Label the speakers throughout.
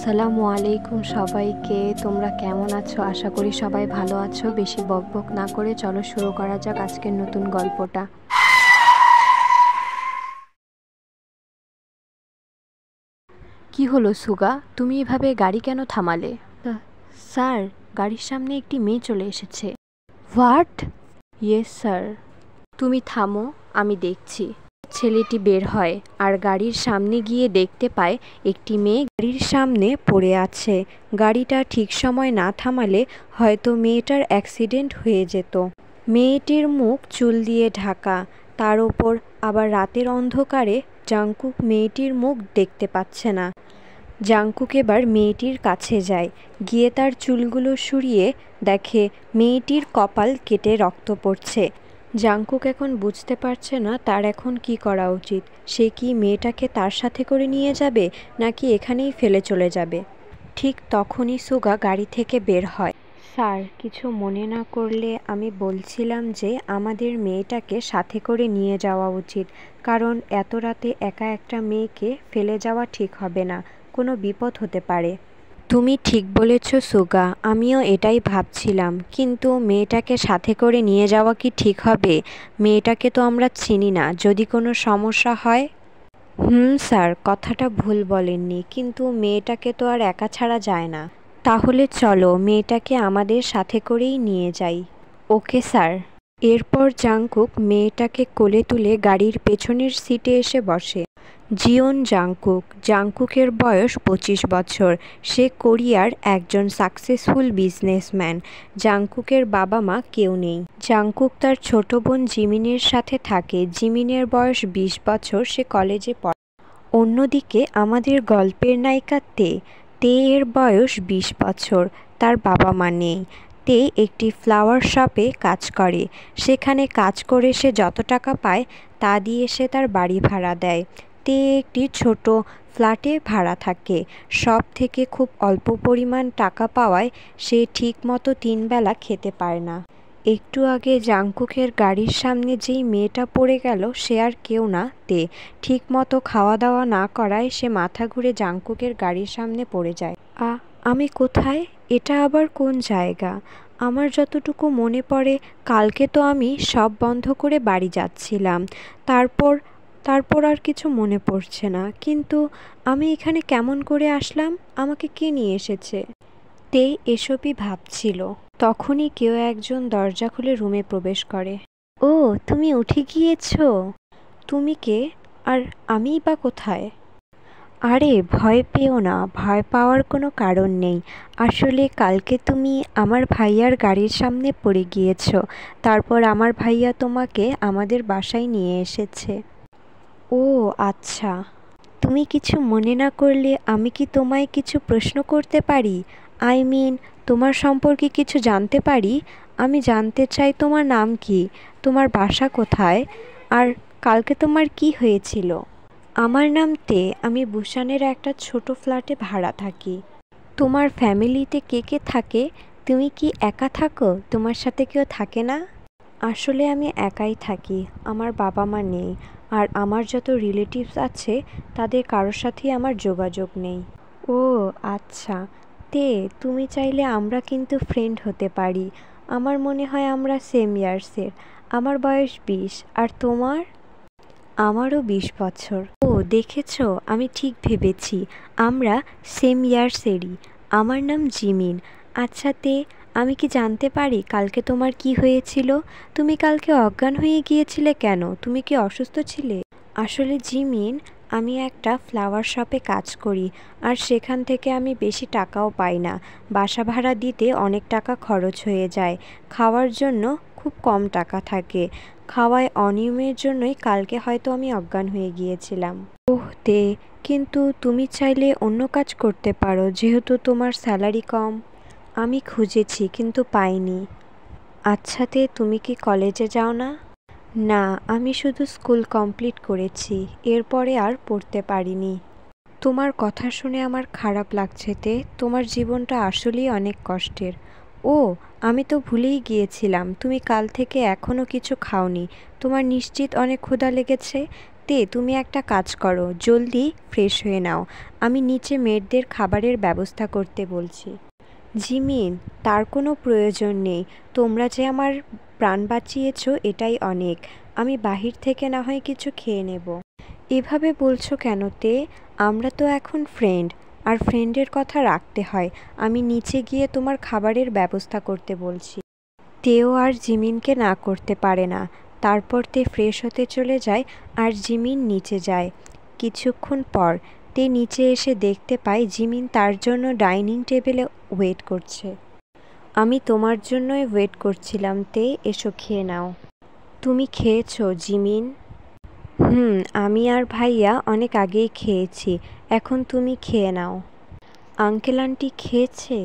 Speaker 1: আসসালামু আলাইকুম সবাইকে। তোমরা কেমন আছো? আশা করি সবাই ভালো আছো। বেশি বকবক না করে চলো শুরু করা যাক আজকের নতুন গল্পটা। কি হলো সুগা, তুমি এভাবে গাড়ি কেন থামালে? স্যার, গাড়ির সামনে একটি মেয়ে চলে এসেছে। হোয়াট? Yes sir. তুমি থামো, আমি দেখছি। ছেলেটি বের হয় আর গাড়ির সামনে গিয়ে দেখতে পায় একটি মেয়ে গাড়ির সামনে পড়ে আছে। গাড়িটা ঠিক সময় না থামালে হয়তো মেয়েটার অ্যাক্সিডেন্ট হয়ে যেত। মেয়েটির মুখ চুল দিয়ে ঢাকা, তার ওপর আবার রাতের অন্ধকারে জাংকুক মেয়েটির মুখ দেখতে পাচ্ছে না। জাংকুক এবার মেয়েটির কাছে যায়, গিয়ে তার চুলগুলো সরিয়ে দেখে মেয়েটির কপাল কেটে রক্ত পড়ছে। জাংকুক এখন বুঝতে পারছে না তার এখন কি করা উচিত। সে কি মেয়েটাকে তার সাথে করে নিয়ে যাবে নাকি এখানেই ফেলে চলে যাবে? ঠিক তখনই সুগা গাড়ি থেকে বের হয়। স্যার, কিছু মনে না করলে আমি বলছিলাম যে আমাদের মেয়েটাকে সাথে করে নিয়ে যাওয়া উচিত, কারণ এত রাতে একা একটা মেয়েকে ফেলে যাওয়া ঠিক হবে না, কোনো বিপদ হতে পারে। তুমি ঠিক বলেছ সুগা, আমিও এটাই ভাবছিলাম, কিন্তু মেয়েটাকে সাথে করে নিয়ে যাওয়া কি ঠিক হবে? মেয়েটাকে তো আমরা চিনি না, যদি কোনো সমস্যা হয়। স্যার, কথাটা ভুল বলেননি, কিন্তু মেয়েটাকে তো আর একা ছাড়া যায় না। তাহলে চলো মেয়েটাকে আমাদের সাথে করেই নিয়ে যাই। Okay sir. এরপর জাংকুক মেয়েটাকে কোলে তুলে গাড়ির পেছনের সিটে এসে বসে। Jeon Jungkook. জাংকুকের বয়স 25 বছর। সে কোরিয়ার একজন সাকসেসফুল বিজনেসম্যান। জাংকুকের বাবা মা কেউ নেই। জাংকুক তার ছোট বোন জিমিনের সাথে থাকে। জিমিনের বয়স 20 বছর, সে কলেজে পড়ে। অন্যদিকে আমাদের গল্পের নায়িকা তে। তে এর বয়স 20 বছর, তার বাবা মা নেই। তে একটি ফ্লাওয়ার শপে কাজ করে। সেখানে কাজ করে সে যত টাকা পায় তা দিয়ে সে তার বাড়ি ভাড়া দেয়। তে একটি ছোট ফ্ল্যাটে ভাড়া থাকে। সব থেকে খুব অল্প পরিমাণ টাকা পাওয়ায় সে ঠিকমতো 3 বেলা খেতে পায় না। একটু আগে জাংকুকের গাড়ির সামনে যেই মেয়েটা পড়ে গেল সে আর কেউ না, তে। ঠিক মতো খাওয়া দাওয়া না করায় সে মাথা ঘুরে জাংকুকের গাড়ির সামনে পড়ে যায়। আমি কোথায়? এটা আবার কোন জায়গা? আমার যতটুকু মনে পড়ে কালকে তো আমি সব বন্ধ করে বাড়ি যাচ্ছিলাম। তারপর আর কিছু মনে পড়ছে না, কিন্তু আমি এখানে কেমন করে আসলাম? আমাকে কে নিয়ে এসেছে? তে এসবই ভাবছিল, তখনই কেউ একজন দরজা খুলে রুমে প্রবেশ করে। ও, তুমি উঠে গিয়েছো? তুমি কে? আর আমিই বা কোথায়? আরে ভয় পেও না, ভয় পাওয়ার কোনো কারণ নেই। আসলে কালকে তুমি আমার ভাইয়ার গাড়ির সামনে পড়ে গিয়েছো, তারপর আমার ভাইয়া তোমাকে আমাদের বাসায় নিয়ে এসেছে। ও আচ্ছা। তুমি কিছু মনে না করলে আমি কি তোমায় কিছু প্রশ্ন করতে পারি? আই মিন, তোমার সম্পর্কে কিছু জানতে পারি? আমি জানতে চাই তোমার নাম কি, তোমার বাসা কোথায়, আর কালকে তোমার কি হয়েছিল? আমার নাম তে। আমি বুসানের একটা ছোট ফ্ল্যাটে ভাড়া থাকি। তোমার ফ্যামিলিতে কে কে থাকে? তুমি কি একা থাকো? তোমার সাথে কেউ থাকে না? আসলে আমি একাই থাকি, আমার বাবা মা নেই, আর আমার যত রিলেটিভস আছে তাদের কারোর সাথেই আমার যোগাযোগ নেই। ও আচ্ছা। তে, তুমি চাইলে আমরা কিন্তু ফ্রেন্ড হতে পারি। আমার মনে হয় আমরা সেম ইয়ার্সের। আমার বয়স 20, আর তোমার? আমারও 20 বছর। ও দেখেছো, আমি ঠিক ভেবেছি, আমরা সেম ইয়ার্সেরই। আমার নাম জিমিন। আচ্ছা তে, আমি কি জানতে পারি কালকে তোমার কি হয়েছিল? তুমি কালকে অজ্ঞান হয়ে গিয়েছিলে কেন? তুমি কি অসুস্থ ছিলে? আসলে জিমিন, আমি একটা ফ্লাওয়ার শপে কাজ করি, আর সেখান থেকে আমি বেশি টাকাও পাই না। বাসা ভাড়া দিতে অনেক টাকা খরচ হয়ে যায়, খাওয়ার জন্য খুব কম টাকা থাকে। খাওয়ায় অনিয়মের জন্যই কালকে হয়তো আমি অজ্ঞান হয়ে গিয়েছিলাম। ওহ তে, কিন্তু তুমি চাইলে অন্য কাজ করতে পারো, যেহেতু তোমার স্যালারি কম। আমি খুঁজেছি কিন্তু পাইনি। আচ্ছা তে, তুমি কি কলেজে যাও না? না, আমি শুধু স্কুল কমপ্লিট করেছি, এরপরে আর পড়তে পারিনি। তোমার কথা শুনে আমার খারাপ লাগছে তে, তোমার জীবনটা আসলেই অনেক কষ্টের। ও, আমি তো ভুলেই গিয়েছিলাম, তুমি কাল থেকে এখনও কিছু খাওনি। তোমার নিশ্চিত অনেক ক্ষুধা লেগেছে। তে তুমি একটা কাজ করো, জলদি ফ্রেশ হয়ে নাও, আমি নিচে মেয়েদের খাবারের ব্যবস্থা করতে বলছি। জিমিন, তার কোনো প্রয়োজন নেই, তোমরা যে আমার প্রাণ বাঁচিয়েছো এটাই অনেক, আমি বাহির থেকে না হয় কিছু খেয়ে নেব। এভাবে বলছো কেন তে? আমরা তো এখন ফ্রেন্ড, আর ফ্রেন্ডের কথা রাখতে হয়। আমি নিচে গিয়ে তোমার খাবারের ব্যবস্থা করতে বলছি। তেও আর জিমিনকে না করতে পারে না। তারপর তে ফ্রেশ হতে চলে যায় আর জিমিন নিচে যায়। কিছুক্ষণ পর তে নিচে এসে দেখতে পায় জিমিন তার জন্য ডাইনিং টেবিলে ওয়েট করছে। আমি তোমার জন্যই ওয়েট করছিলাম তে, এসো খেয়ে নাও। তুমি খেয়েছো জিমিন? আমি আর ভাইয়া অনেক আগেই খেয়েছি, এখন তুমি খেয়ে নাও। আঙ্কেল আন্টি খেয়েছে?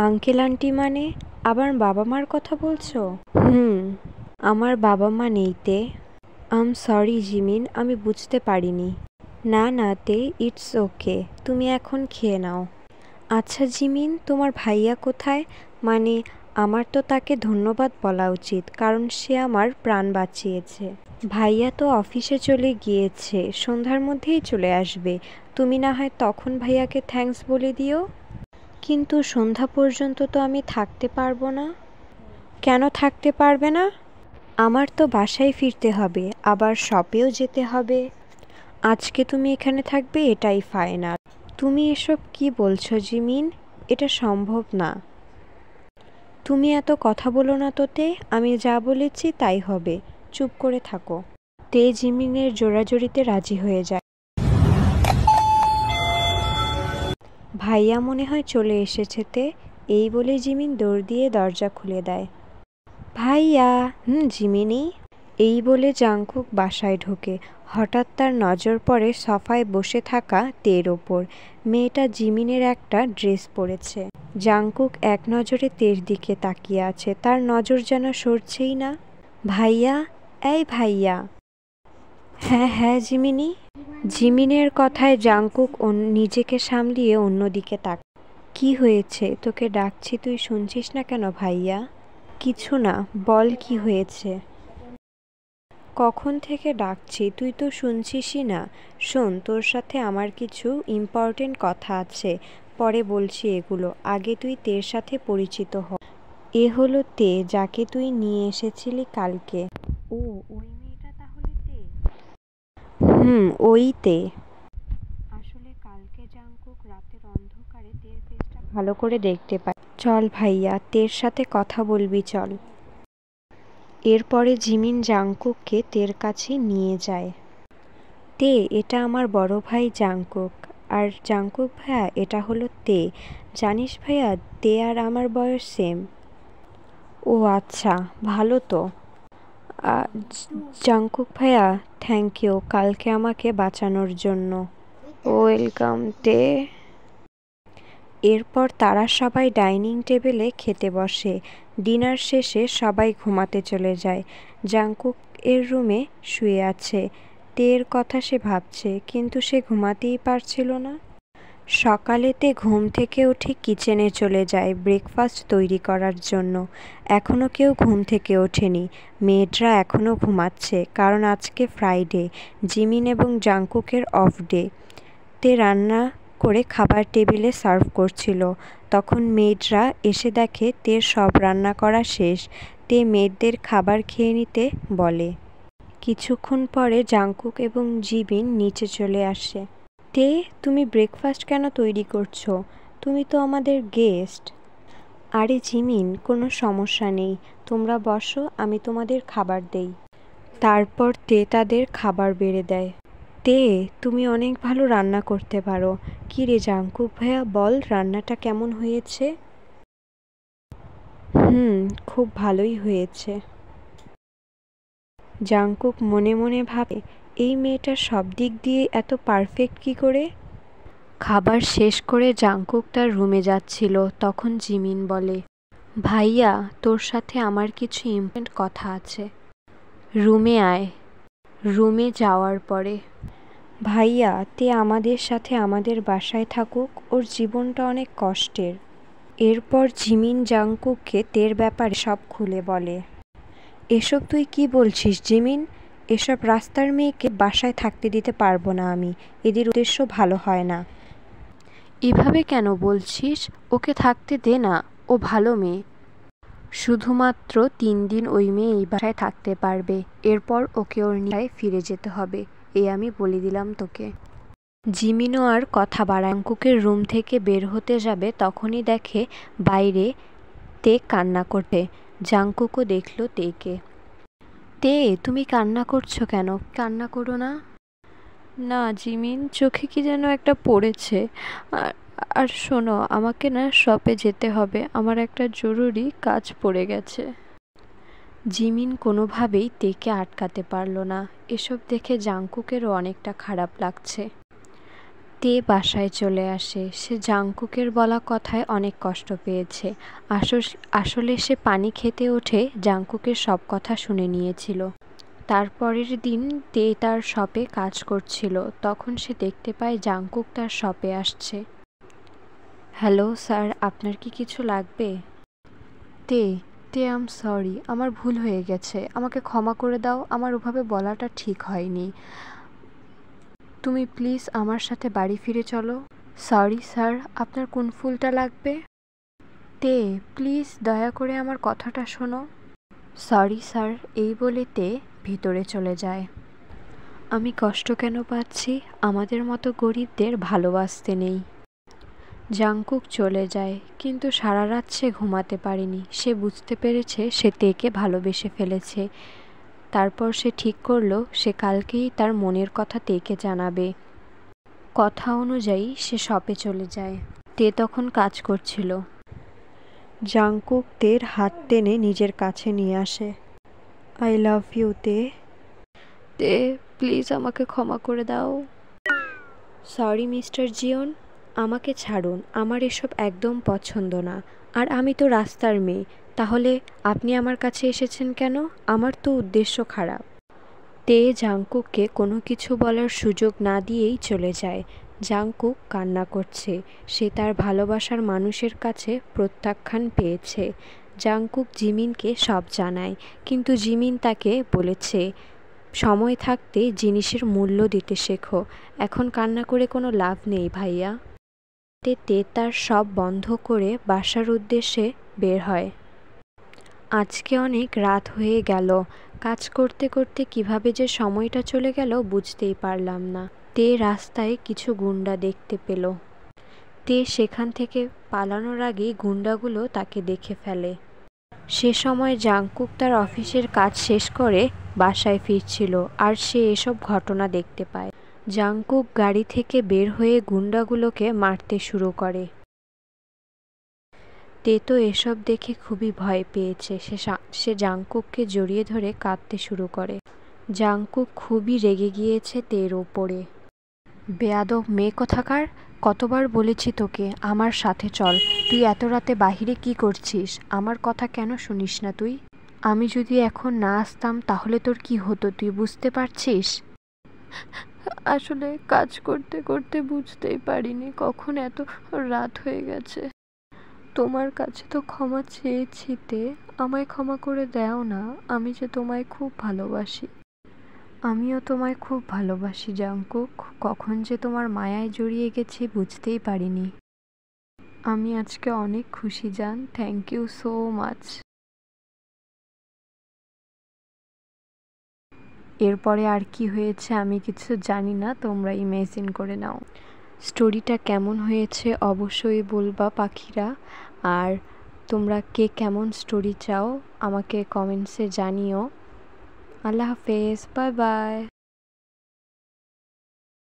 Speaker 1: আঙ্কেল আন্টি মানে আবার বাবা মার কথা বলছো? আমার বাবা মা নেই তে। সরি জিমিন, আমি বুঝতে পারিনি। না না তে, ইটস ওকে, তুমি এখন খেয়ে নাও। আচ্ছা জিমিন, তোমার ভাইয়া কোথায়? মানে আমার তো তাকে ধন্যবাদ বলা উচিত, কারণ সে আমার প্রাণ বাঁচিয়েছে। ভাইয়া তো অফিসে চলে গিয়েছে, সন্ধ্যার মধ্যেই চলে আসবে। তুমি না হয় তখন ভাইয়াকে থ্যাঙ্কস বলে দিও। কিন্তু সন্ধ্যা পর্যন্ত তো আমি থাকতে পারবো না। কেন থাকতে পারবে না? আমার তো বাসায় ফিরতে হবে, আবার শপেও যেতে হবে। আজকে তুমি এখানে থাকবে এটাই ফাইনাল। তুমি এসব কি বলছো জিমিন? এটা সম্ভব না। তুমি এত কথা বলো না তো তে, আমি যা বলেছি তাই হবে, চুপ করে থাকো। তে জিমিনের জোরাজুরিতে রাজি হয়ে যায়। ভাইয়া মনে হয় চলে এসেছে তে, এই বলে জিমিন দৌড় দিয়ে দরজা খুলে দেয়। ভাইয়া। জিমিনি। এই বলে জাংকুক বাসায় ঢোকে। হঠাৎ তার নজর পড়ে সোফায় বসে থাকা তের ওপর। মেয়েটা জিমিনের একটা ড্রেস পরেছে। জাংকুক এক নজরে তের দিকে তাকিয়ে আছে, তার নজর যেন সরছেই না। ভাইয়া, এই ভাইয়া। হ্যাঁ হ্যাঁ জিমিনি। জিমিনের কথায় জাংকুক নিজেকে সামলিয়ে অন্যদিকে তাক। কি হয়েছে? তোকে ডাকছি, তুই শুনছিস না কেন ভাইয়া? কিছু না, বল কি হয়েছে? কখন থেকে ডাকছি, তুই তো শুনছিসই না। শোন, তোর সাথে আমার কিছু ইম্পর্টেন্ট কথা আছে, পরে বলছি এগুলো, আগে তুই তের সাথে পরিচিত হ। এ হলো তে, যাকে তুই নিয়ে এসেছিলি কালকে। ও, ওই মেয়েটা তাহলে তে? ওই তে। আসলে কালকে জাংকুক রাতের অন্ধকারে তের ফেসটা ভালো করে দেখতে পায়। চল ভাইয়া, তের সাথে কথা বলবি, চল। এরপরে জিমিন জাংকুককে তের কাছে নিয়ে যায়। তে, এটা আমার বড় ভাই জাংকুক, আর জাংকুক ভাইয়া এটা হলো তে। জানিস ভাইয়া, তে আর আমার বয়স সেম। ও আচ্ছা, ভালো তো। জাংকুক ভাইয়া, থ্যাংক ইউ কালকে আমাকে বাঁচানোর জন্য। ওয়েলকাম তে। এরপর তারা সবাই ডাইনিং টেবিলে খেতে বসে। ডিনার শেষে সবাই ঘুমাতে চলে যায়। জাংকুক এর রুমে শুয়ে আছে। তের কথা সে ভাবছে, কিন্তু সে ঘুমাতেই পারছিল না। সকালেতে ঘুম থেকে উঠে কিচেনে চলে যায় ব্রেকফাস্ট তৈরি করার জন্য। এখনও কেউ ঘুম থেকে ওঠেনি। মেয়েরা এখনও ঘুমাচ্ছে, কারণ আজকে ফ্রাইডে, জিমিন এবং জাংকুকের অফ ডে। তে রান্না করে খাবার টেবিলে সার্ভ করছিল। তখন মেয়েরা এসে দেখে তের সব রান্না করা শেষ। তে মেয়েদের খাবার খেয়ে নিতে বলে। কিছুক্ষণ পরে জাংকুক এবং জিমিন নিচে চলে আসে। তে, তুমি ব্রেকফাস্ট কেন তৈরি করছো? তুমি তো আমাদের গেস্ট। আরে জিমিন, কোনো সমস্যা নেই, তোমরা বসো, আমি তোমাদের খাবার দেই। তারপর তে তাদের খাবার বেড়ে দেয়। তে, তুমি অনেক ভালো রান্না করতে পারো। কি রে জাংকুক ভাইয়া, বল রান্নাটা কেমন হয়েছে? খুব ভালোই হয়েছে। জাংকুক মনে মনে ভাবে, এই মেয়েটা সব দিক দিয়ে এত পারফেক্ট কী করে? খাবার শেষ করে জাংকুক তার রুমে যাচ্ছিল, তখন জিমিন বলে, ভাইয়া, তোর সাথে আমার কিছু ইম্পর্টেন্ট কথা আছে। রুমে আয়। রুমে যাওয়ার পরে, ভাইয়া, তে আমাদের সাথে আমাদের বাসায় থাকুক, ওর জীবনটা অনেক কষ্টের। এরপর জিমিন জাংকুককে তের ব্যাপারে সব খুলে বলে। এসব তুই কি বলছিস জিমিন? এসব রাস্তার মেয়েকে বাসায় থাকতে দিতে পারবো না আমি। এদের উদ্দেশ্য ভালো হয় না। এভাবে কেন বলছিস? ওকে থাকতে দে না, ও ভালো মেয়ে। শুধুমাত্র 3 দিন ওই মেয়ে এই বাসায় থাকতে পারবে, এরপর ওকে ওর নিজের ফিরে যেতে হবে, এই আমি বলে দিলাম তোকে। জিমিনও আর কথা বাড়ায়। জাংকুকের রুম থেকে বের হতে যাবে তখনই দেখে বাইরে তে কান্না করতে। জাংকুকও দেখলো তেকে। তে, তুমি কান্না করছো কেন? কান্না করো না। না জিমিন, চোখে কি যেন একটা পড়েছে। আর আর শোনো, আমাকে না শপে যেতে হবে, আমার একটা জরুরি কাজ পড়ে গেছে। জিমিন কোনোভাবেই তেকে আটকাতে পারল না। এসব দেখে জাংকুকেরও অনেকটা খারাপ লাগছে। তে বাসায় চলে আসে। সে জাংকুকের বলা কথায় অনেক কষ্ট পেয়েছে। আসলে সে পানি খেতে ওঠে জাংকুকের সব কথা শুনে নিয়েছিল। তারপরের দিন তে তার শপে কাজ করছিল, তখন সে দেখতে পায় জাংকুক তার শপে আসছে। হ্যালো স্যার, আপনার কি কিছু লাগবে? তে তে আম সরি, আমার ভুল হয়ে গেছে, আমাকে ক্ষমা করে দাও, আমার ওভাবে বলাটা ঠিক হয়নি। তুমি প্লিজ আমার সাথে বাড়ি ফিরে চলো। সরি স্যার, আপনার কোন ফুলটা লাগবে? তে প্লিজ দয়া করে আমার কথাটা শোনো। সরি স্যার, এই বলে তে ভিতরে চলে যায়। আমি কষ্ট কেন পাচ্ছি? আমাদের মতো গরিবদের ভালোবাসতে নেই। জাংকুক চলে যায়, কিন্তু সারা রাত সে ঘুমাতে পারেনি। সে বুঝতে পেরেছে সে তেকে ভালোবেসে ফেলেছে। তারপর সে ঠিক করলো সে কালকেই তার মনের কথা তেকে জানাবে। কথা অনুযায়ী সে শপে চলে যায়। তে তখন কাজ করছিল। জাংকুক তের হাত টেনে নিজের কাছে নিয়ে আসে। আই লাভ ইউ তে। তে প্লিজ আমাকে ক্ষমা করে দাও। সরি মিস্টার জিওন, আমাকে ছাড়ুন, আমার এসব একদম পছন্দ না। আর আমি তো রাস্তার মেয়ে, তাহলে আপনি আমার কাছে এসেছেন কেন? আমার তো উদ্দেশ্য খারাপ। তে জাংকুককে কোনো কিছু বলার সুযোগ না দিয়েই চলে যায়। জাংকুক কান্না করছে, সে তার ভালোবাসার মানুষের কাছে প্রত্যাখ্যান পেয়েছে। জাংকুক জিমিনকে সব জানায়, কিন্তু জিমিন তাকে বলেছে সময় থাকতে জিনিসের মূল্য দিতে শেখো, এখন কান্না করে কোনো লাভ নেই ভাইয়া। তে তার সব বন্ধ করে বাসার উদ্দেশ্যে বের হয়। আজকে অনেক রাত হয়ে গেল, কাজ করতে করতে কিভাবে যে সময়টা চলে গেল বুঝতেই পারলাম না। তে রাস্তায় কিছু গুন্ডা দেখতে পেল। তে সেখান থেকে পালানোর আগেই গুন্ডাগুলো তাকে দেখে ফেলে। সে সময় জাংকুক তার অফিসের কাজ শেষ করে বাসায় ফিরছিল, আর সে এসব ঘটনা দেখতে পায়। জাংকুক গাড়ি থেকে বের হয়ে গুন্ডাগুলোকে মারতে শুরু করে। তে তো এসব দেখে খুবই ভয় পেয়েছে। সে জাংকুককে জড়িয়ে ধরে কাঁদতে শুরু করে। জাংকুক খুবই রেগে গিয়েছে তের ওপরে। বেয়াদব মেয়ে কোথাকার, কতবার বলেছি তোকে আমার সাথে চল, তুই এত রাতে বাহিরে কি করছিস? আমার কথা কেন শুনিস না তুই? আমি যদি এখন না আসতাম তাহলে তোর কি হতো তুই বুঝতে পারছিস? আসলে কাজ করতে করতে বুঝতেই পারিনি কখন এত রাত হয়ে গেছে। তোমার কাছে তো ক্ষমা চেয়েছি তে, আমায় ক্ষমা করে দাও না, আমি যে তোমায় খুব ভালোবাসি। আমিও তোমায় খুব ভালোবাসি জাংকুক, কখন যে তোমার মায়ায় জড়িয়ে গেছি বুঝতেই পারিনি। আমি আজকে অনেক খুশি জান, থ্যাংক ইউ সো মাচ। এরপরে আর কি হয়েছে আমি কিছু জানি না, তোমরা ইমেজিন করে নাও। স্টোরিটা কেমন হয়েছে অবশ্যই বলবা পাখিরা। আর তোমরা কে কেমন স্টোরি চাও আমাকে কমেন্টসে জানিও। আল্লাহ হাফেজ, বাই বাই।